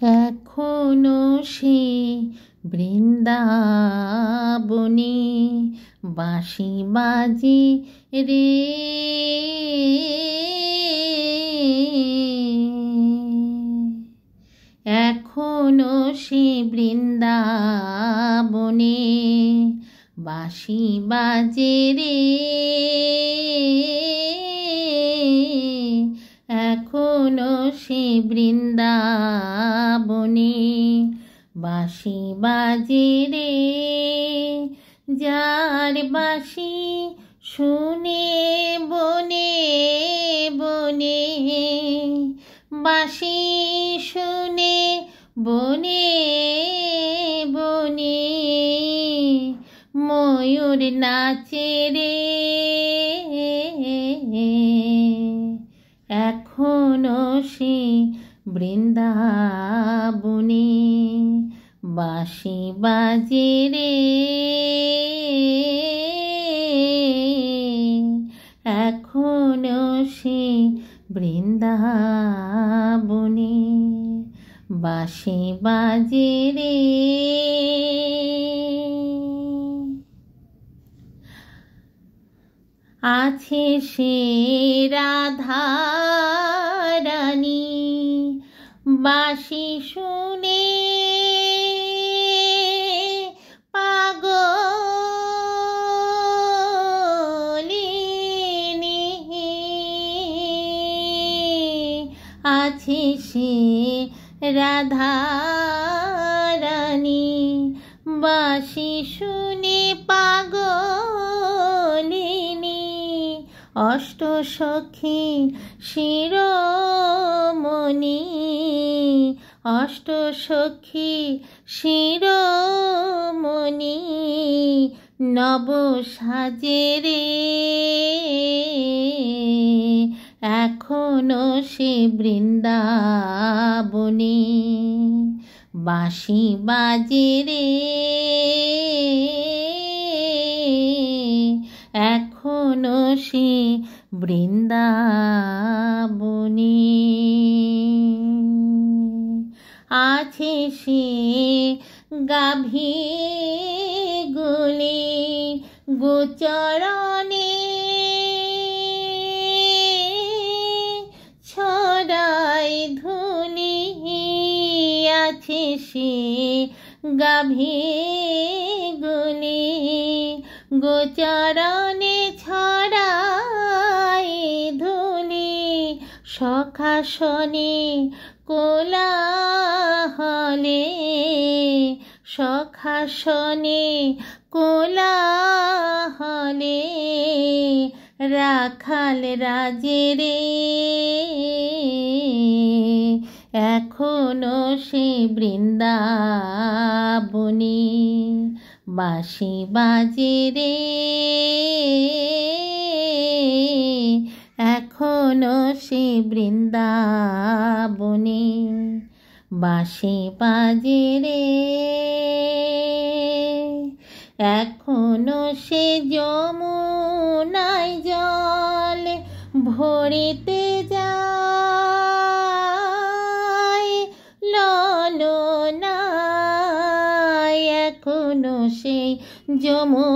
এখনো সে বৃন্দাবনে বাঁশি বাজে রে। এখনো সে বৃন্দাবনে বাঁশি বাজে রে। এখনো সে বৃন্দাবনে বাঁশি বাজে রে। যার বাঁশি শুনে বনে বনে, বাঁশি শুনে বনে বনে ময়ূর নাচে রে। এখনো সে বৃন্দাবনে বাঁশি বাজে রে। এখনো সে বৃন্দাবনে বাঁশি বাজে রে। আছে সে রাধা রানী বাঁশি শুনে পাগলিনী। আছে সে রাধা রানী বাঁশি শুনে পাগলিনী। অষ্টসখী শিরোমণি, অষ্টসখী শিরোমণি নব সাজে রে। এখনো সে বৃন্দাবনে বাঁশি বাজে রে। এখনো সে বৃন্দাবনে আছে সে গাভী গুলি গোচরণে ছড়াই ধুলি। আছে সে গাভী গুলি গোচরণে ছড়াই ধুলি। সখাসনে কোলাহলে, সখাসনে কোলাহলে রাখাল রাজে রে। এখনো সে বৃন্দাবনে বাঁশি বাজে রে। এখনো সে বৃন্দাবনে বাঁশি বাজে রে। এখনো সে যমুনায় জল ভরিতে যায় ললনায়। এখনো সে যমুনায়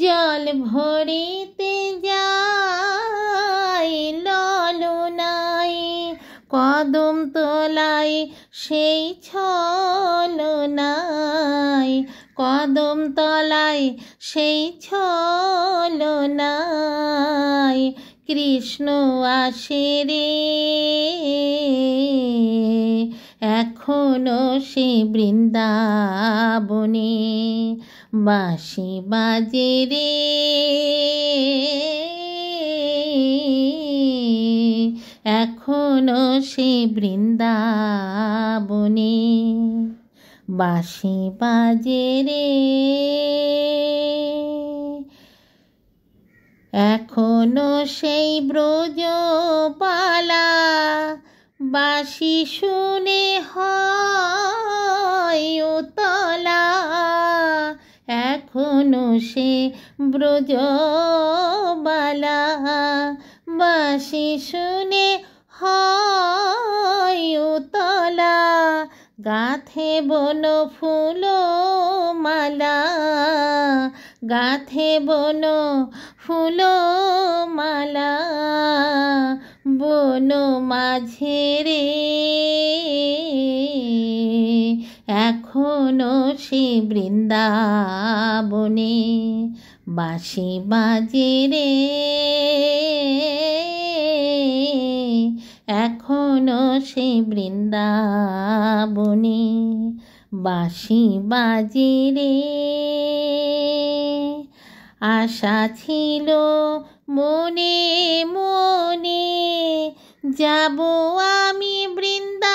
জল ভরিতে যায় ললনায়। কদম তলায় সেই ছলনায়, কদম তলায় সেই ছলনায় কৃষ্ণ আসে রে। এখনো সে বৃন্দাবনে বাঁশি বাজে রে। এখনো সে বৃন্দাবনে বাঁশি বাজে রে। এখনো সেই ব্রজবালা বাঁশি শুনে হয় উতলা। এখনো সে ব্রজবালা বাঁশি শুনে হয় গাঁথে বন ফুল মালা, গাঁথে বন ফুল মালা, বন মাঝে রে এখনো সে বৃন্দাবনে বাঁশি বাজে রে এখনো সে বৃন্দাবনে বাঁশি বাজে রে। আশা ছিল মনে মনে যাব আমি বৃন্দাবনে,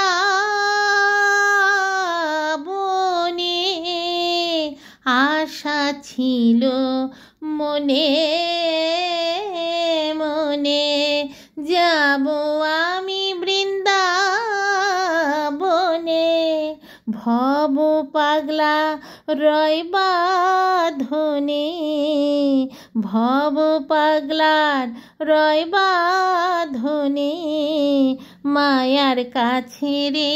আশা ছিল মনে মনে যাব আমি বৃন্দাবনে, ভব পাগলা রয় বাঁধনে, ভব পাগলার রয় বাঁধনে মায়ার কাছে রে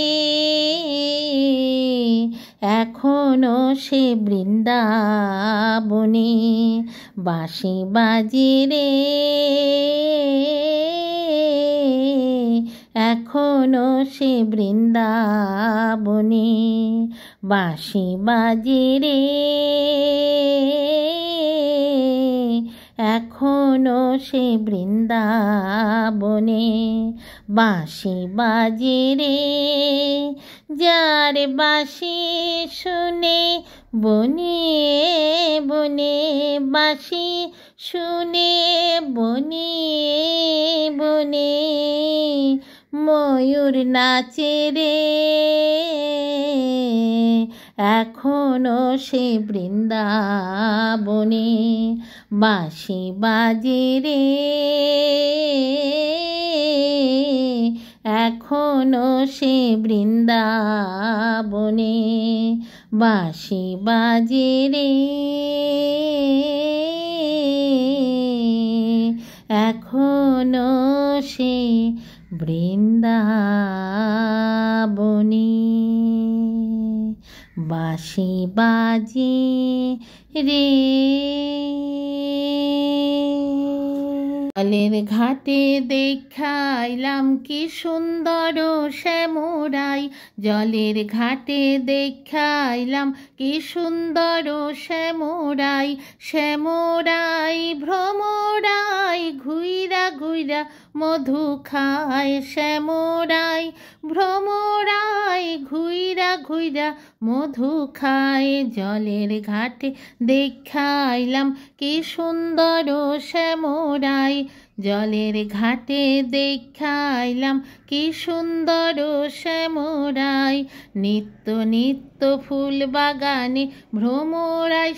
এখনো সে বৃন্দাবনে বাঁশি বাজে রে এখনো সে বৃন্দাবনে বাঁশি বাজে রে এখনো সে বৃন্দাবনে বাঁশি বাজে রে। যার বাঁশি শুনে বনে বনে বাঁশি শুনে বনে বনে ময়ূর নাচে রে এখনো সে বৃন্দাবনে বাঁশি বাজে রে এখনো সে বৃন্দাবনে বাঁশি বাজে রে এখনো সে বৃন্দাবনে বাঁশি বাজে রে। জলের ঘাটে দেখাইলাম কি সুন্দর শ্যামরাই, জলের ঘাটে দেখাইলাম কি সুন্দর শ্যামরাই, শ্যামরাই ভ্রমরাই ঘুইরা ঘুইরা মধু খায়, শ্যামরাই ভ্রমরাই ঘুইরা ঘুইরা মধু খায়। জলের ঘাটে দেখাইলাম কি সুন্দর শ্যামরাই, জলের ঘাটে দেখাইলাম কি সুন্দর শ্যামরাই, নিত্য নিত্য ফুল বাগানে ভ্রমরাই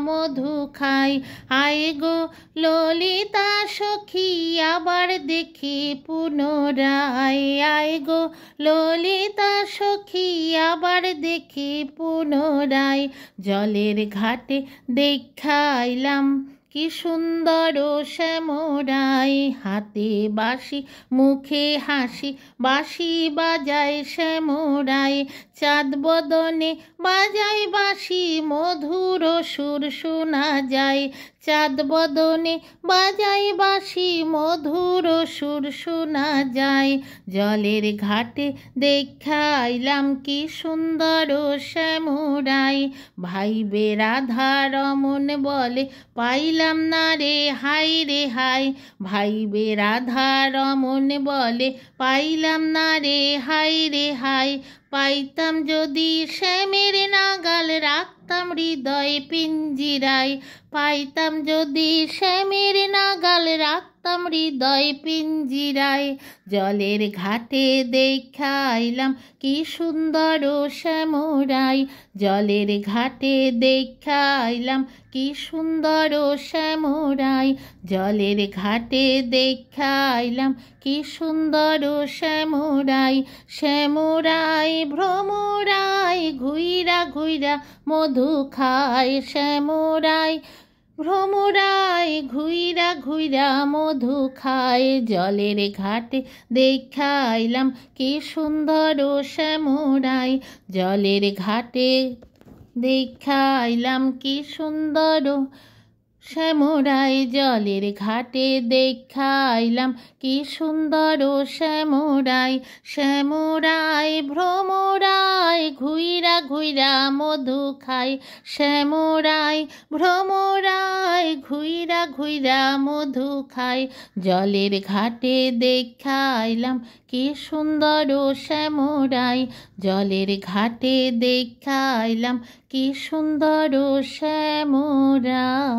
মধু খায়। আয় গো ললিতা সখী আবার দেখি পুনরায়, আয় গো ললিতা সখী আবার দেখি পুনরায়। জলের ঘাটে দেখাইলাম কি সুন্দর শ্যামরাই, হাতে বাঁশি মুখে হাসি বাঁশি বাজায় শ্যামরাই, চাঁদ বদনে বাজায় বাঁশি মধুর সুর শোনা যায়, চাঁদ বদনে বাজায় বাঁশি মধুর সুর শোনা যায়। জলের ঘাটে দেখাইলাম কি সুন্দর শ্যামরাই, ভাইবে রাধা রমন বলে পাইলাম না রে হাই রে হাই, ভাইবে রাধা রমন বলে পাইলাম না রে হাই রে হাই। পাইতাম যদি শ্যামের নাগাল রাখতাম হৃদয় পিঞ্জিরায়, পাইতাম যদি শ্যামের নাগাল রাখতাম হৃদয় পিঞ্জিরায়। জলের ঘাটে দেখাইলাম কি সুন্দর শ্যামরাই, জলের ঘাটে দেখাইলাম কি সুন্দর শ্যামরাই, জলের ঘাটে দেখাইলাম কি সুন্দর শ্যামরাই, শ্যামরাই ভ্রমরাই ঘুইরা ঘুইরা মধু খায়, শ্যামরাই ভ্রমরায় ঘুইরা ঘুইরা মধু খায়, জলের ঘাটে দেখাইলাম কি সুন্দর শ্যামরাই, জলের ঘাটে দেখাইলাম কি সুন্দর শ্যামরাই, জলের ঘাটে দেখাইলাম কি সুন্দর শ্যামরাই। শ্যামরাই ভ্রমরাই ঘুইরা ঘুইরা মধু খায়, শ্যামরাই ভ্রমরাই ঘুইরা ঘুইরা মধু খায়, জলের ঘাটে দেখাইলাম কি সুন্দর শ্যামরাই, জলের ঘাটে দেখাইলাম কি সুন্দর শ্যামরাই।